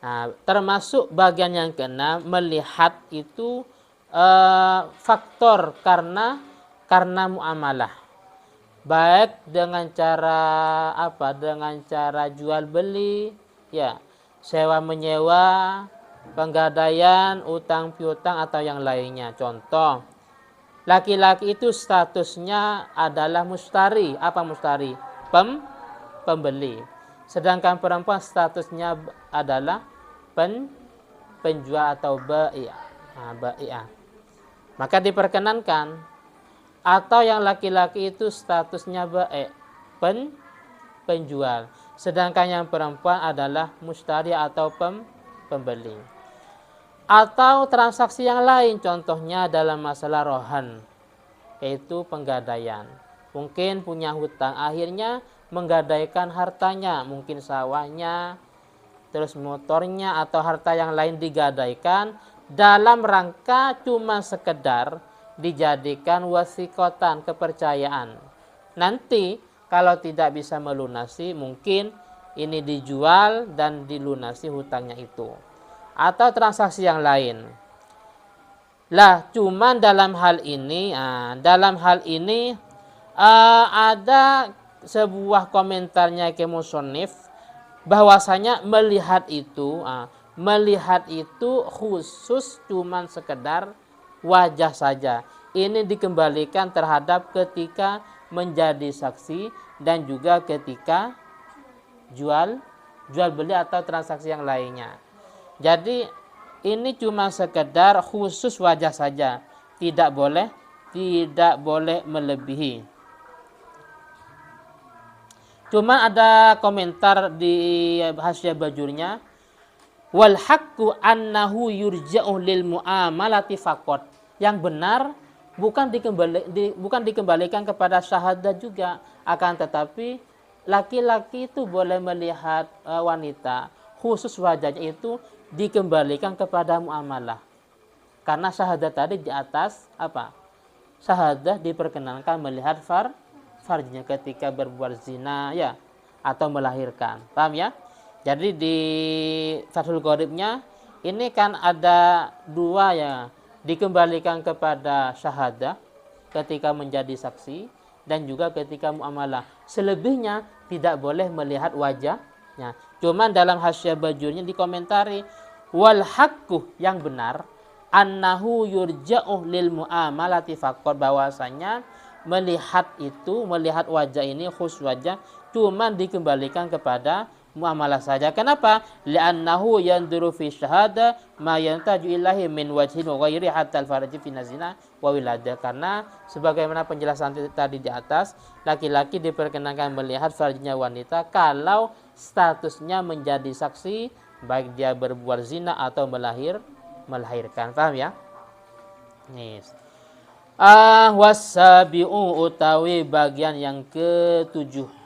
Nah, termasuk bagian yang keenam, melihat itu faktor karena muamalah. Baik dengan cara apa? Dengan cara jual beli, ya, sewa menyewa, penggadaian, utang piutang atau yang lainnya. Contoh, laki-laki itu statusnya adalah mustari. Apa mustari? Pembeli. Sedangkan perempuan statusnya adalah penjual atau bai'ah. Nah, bai'ah. Maka diperkenankan. Atau yang laki-laki itu statusnya penjual. Sedangkan yang perempuan adalah mustari atau pembeli. Atau transaksi yang lain, contohnya dalam masalah rohan, yaitu penggadaian. Mungkin punya hutang, akhirnya menggadaikan hartanya, mungkin sawahnya, terus motornya atau harta yang lain digadaikan dalam rangka cuma sekedar dijadikan wasikotan, kepercayaan. Nanti kalau tidak bisa melunasi, mungkin ini dijual dan dilunasi hutangnya itu. Atau transaksi yang lain. Lah, cuman dalam hal ini ada sebuah komentarnya ke musonif bahwasanya melihat itu khusus cuman sekedar wajah saja. Ini dikembalikan terhadap ketika menjadi saksi dan juga ketika jual beli atau transaksi yang lainnya. Jadi ini cuma sekedar khusus wajah saja, tidak boleh melebihi. Cuma ada komentar di Hasyiah Bajurnya, wal haqqu annahu yurja'u lil muamalati faqat. Yang benar bukan dikembalikan kepada syahadat juga, akan tetapi laki-laki itu boleh melihat wanita, khusus wajahnya itu dikembalikan kepada muamalah. Karena syahadat tadi di atas apa? Syahadat diperkenankan melihat farjnya ketika berbuat zina, ya, atau melahirkan. Paham ya? Jadi di Fathul Qoribnya ini kan ada dua, ya, dikembalikan kepada syahadah ketika menjadi saksi dan juga ketika muamalah. Selebihnya tidak boleh melihat wajahnya. Cuman dalam Hasyiah Bajurnya dikomentari, wal haqqu, yang benar, annahu yurja'u lil muamalati faqat, bahwasanya melihat wajah ini, khusus wajah, cuman dikembalikan kepada muamalah saja. Kenapa? Li'annahu yanduru fi syahada ma yantaju ilahi min wajhin wa ghairi hatta al-farji fi nazina wa wilada. Karena sebagaimana penjelasan tadi di atas, laki-laki diperkenankan melihat farjinya wanita kalau statusnya menjadi saksi, baik dia berbuat zina atau melahirkan. Paham ya? Nis. Wasabi'u utawi bagian yang ketujuh.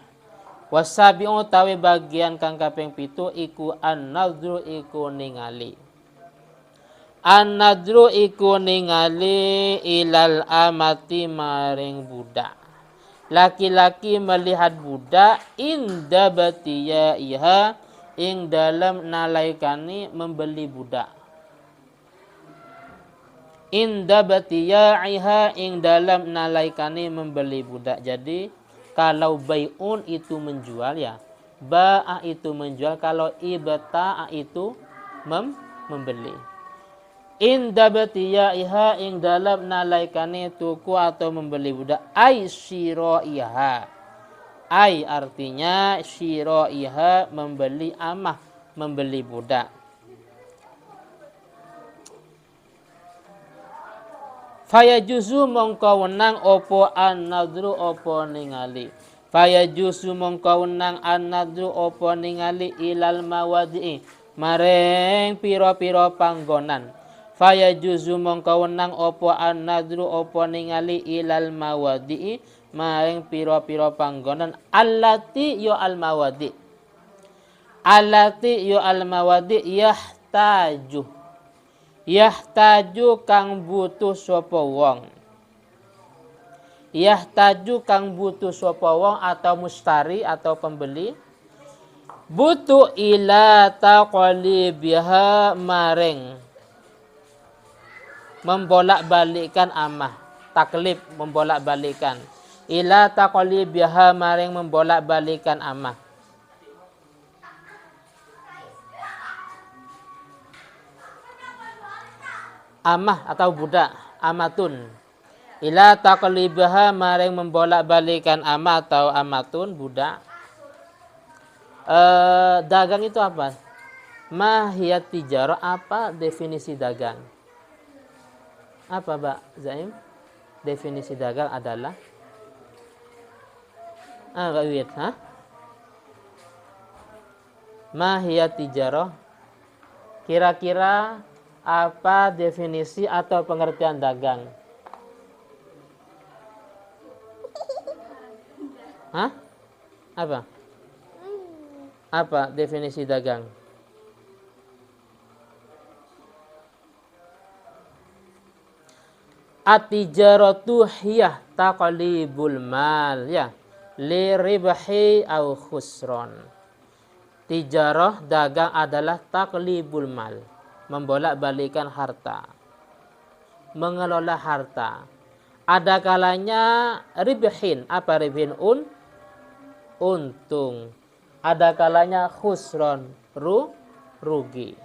Wasabi'u utawi bagian kang kaping 7 iku an-nadru iku ningali. An-nadru iku ningali ilal amati maring budak. Laki-laki melihat budak inda batiyaiha, ing dalam nalaikani membeli budak. Inda batiyaiha, ing dalam nalaikani membeli budak. Jadi kalau bai'un itu menjual, ya, ba'ah itu menjual. Kalau ibta'a itu membeli. Inda batiyaiha, ing dalam nalaikani tuku atau membeli budak. Ai syira'iha, ai artinya syira'iha, membeli amah, membeli budak. Fayajuzu mongko wenang opo an-nadru opo ningali. Fayajuzu mongko wenang an-nadru opo ningali ilal mawadi'i, maring piro-piro panggonan. Fayajuzu mongko wenang opo an-nadru opo ningali ilal mawadi'i, maring piro-piro panggonan. Allati yo al-mawadi', allati yo al-mawadi' yahtaju kang butuh sapa wong. Yahtaju kang butuh sapa wong atau mustari atau pembeli butuh ila taqlibiha maring membolak-balikkan amah. Taklib membolak-balikkan. Ila taqlibiha maring membolak-balikkan amah. Amah atau budak, amatun. Ila taqlibiha maring membolak-balikkan amah atau amatun, budak. Dagang itu apa? Mahiyat tijarah, apa definisi dagang? Apa Mbak Zaim? Definisi dagang adalah Mbak Wid, Mahiyat tijarah. Kira-kira apa definisi atau pengertian dagang? Apa? Apa definisi dagang? At-tijaratu hiyah taqlibul mal, ya, li ribhi au khusron. Tijarah, dagang adalah taqlibul mal, membolak-balikkan harta, mengelola harta. Ada kalanya ribhin, apa ribhin? Untung. Ada kalanya khusron, rugi.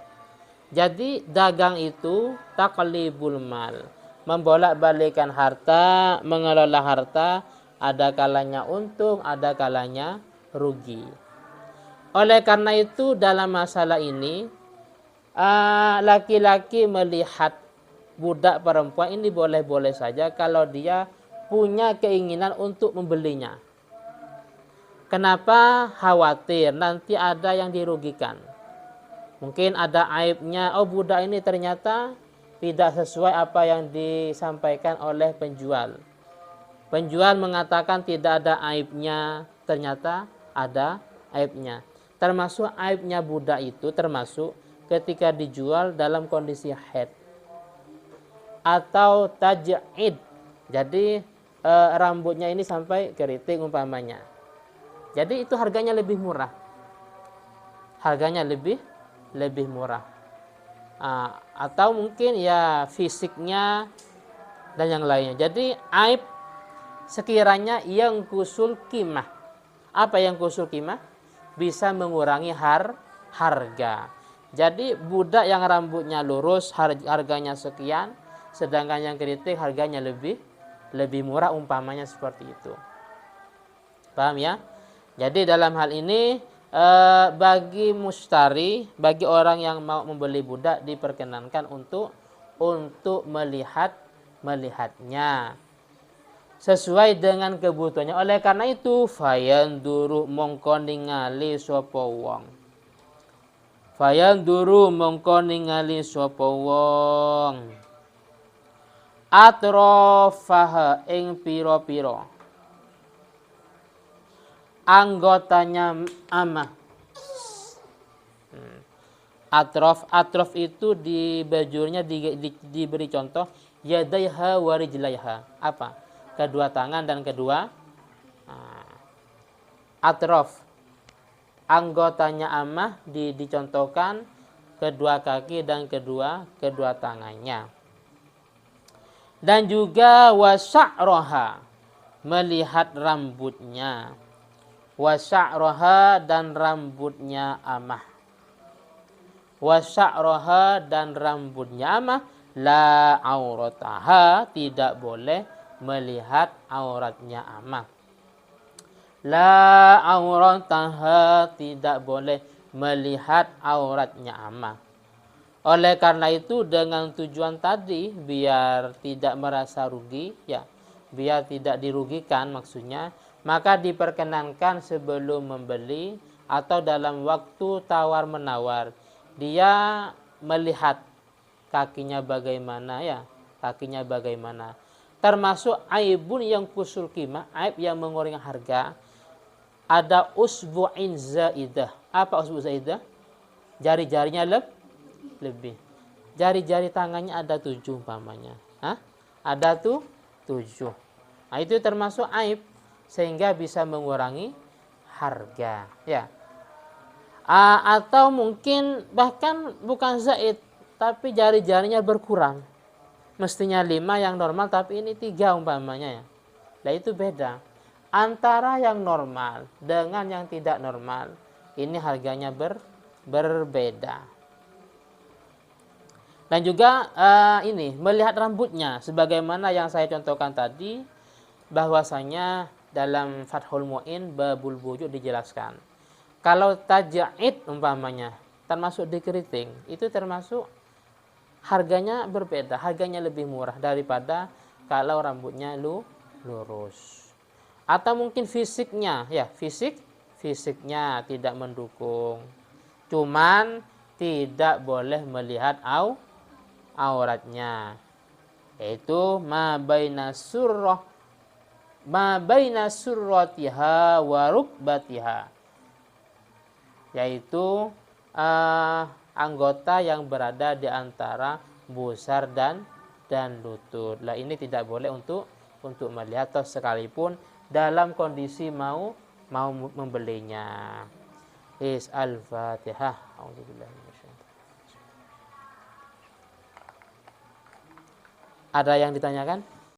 Jadi dagang itu taqlibul mal, membolak-balikkan harta, mengelola harta, ada kalanya untung, ada kalanya rugi. Oleh karena itu dalam masalah ini laki-laki melihat budak perempuan ini boleh-boleh saja kalau dia punya keinginan untuk membelinya. Kenapa? Khawatir nanti ada yang dirugikan. Mungkin ada aibnya, budak ini ternyata tidak sesuai apa yang disampaikan oleh penjual. Penjual mengatakan tidak ada aibnya, ternyata ada aibnya. Termasuk aibnya budak itu termasuk ketika dijual dalam kondisi haid atau taj'id. Jadi rambutnya ini sampai keriting umpamanya. Jadi itu harganya lebih murah. Harganya lebih murah. Atau mungkin ya fisiknya dan yang lainnya. Jadi aib sekiranya yang kusul qimah. Apa yang kusul qimah? Bisa mengurangi harga. Jadi budak yang rambutnya lurus harganya sekian, sedangkan yang keriting harganya lebih murah umpamanya seperti itu. Paham ya? Jadi dalam hal ini bagi mustari, bagi orang yang mau membeli budak diperkenankan untuk melihatnya sesuai dengan kebutuhannya. Oleh karena itu fayanduru mongko ningali sapa wong. Fayanduru mongko ningali sapa wong. Atrofaha ing pira-pira anggotanya amah. Atrof itu di bajurnya diberi contoh yadaiha warijlaiha. Apa? Kedua tangan dan kedua atrof. Anggotanya amah dicontohkan kedua kaki dan kedua tangannya. Dan juga wasya'roha, melihat rambutnya. Wasya'roha, dan rambutnya amah. Wasya'roha, dan rambutnya amah. La aurataha, tidak boleh melihat auratnya amah. La aurataha, tidak boleh melihat auratnya amah. Oleh karena itu dengan tujuan tadi biar tidak merasa rugi, ya, biar tidak dirugikan maksudnya, maka diperkenankan sebelum membeli atau dalam waktu tawar-menawar dia melihat kakinya bagaimana, ya, kakinya bagaimana. Termasuk aibun yang kusul qimah, aib yang mengurangi harga. Ada usbu'in zaidah. Apa usbu' zaidah? Jari-jarinya lebih. Jari-jari tangannya ada 7 umpamanya. Ada 7. Nah, itu termasuk aib sehingga bisa mengurangi harga, ya. Atau mungkin bahkan bukan zaid, tapi jari-jarinya berkurang. Mestinya 5 yang normal, tapi ini 3 umpamanya ya. Nah itu beda. Antara yang normal dengan yang tidak normal, ini harganya berbeda. Dan juga ini melihat rambutnya, sebagaimana yang saya contohkan tadi, bahwasanya dalam Fathul Mu'in babul wujud dijelaskan. Kalau taja'id umpamanya termasuk dikeriting, itu termasuk harganya berbeda, harganya lebih murah daripada kalau rambutnya lurus. Atau mungkin fisiknya, ya fisiknya tidak mendukung. Cuman tidak boleh melihat auratnya. Yaitu ma baina surratiha wa rukbatiha, yaitu anggota yang berada di antara pusar dan lutut. Lah ini tidak boleh untuk melihat atau sekalipun dalam kondisi mau membelinya. Al-Fatihah. Ada yang ditanyakan?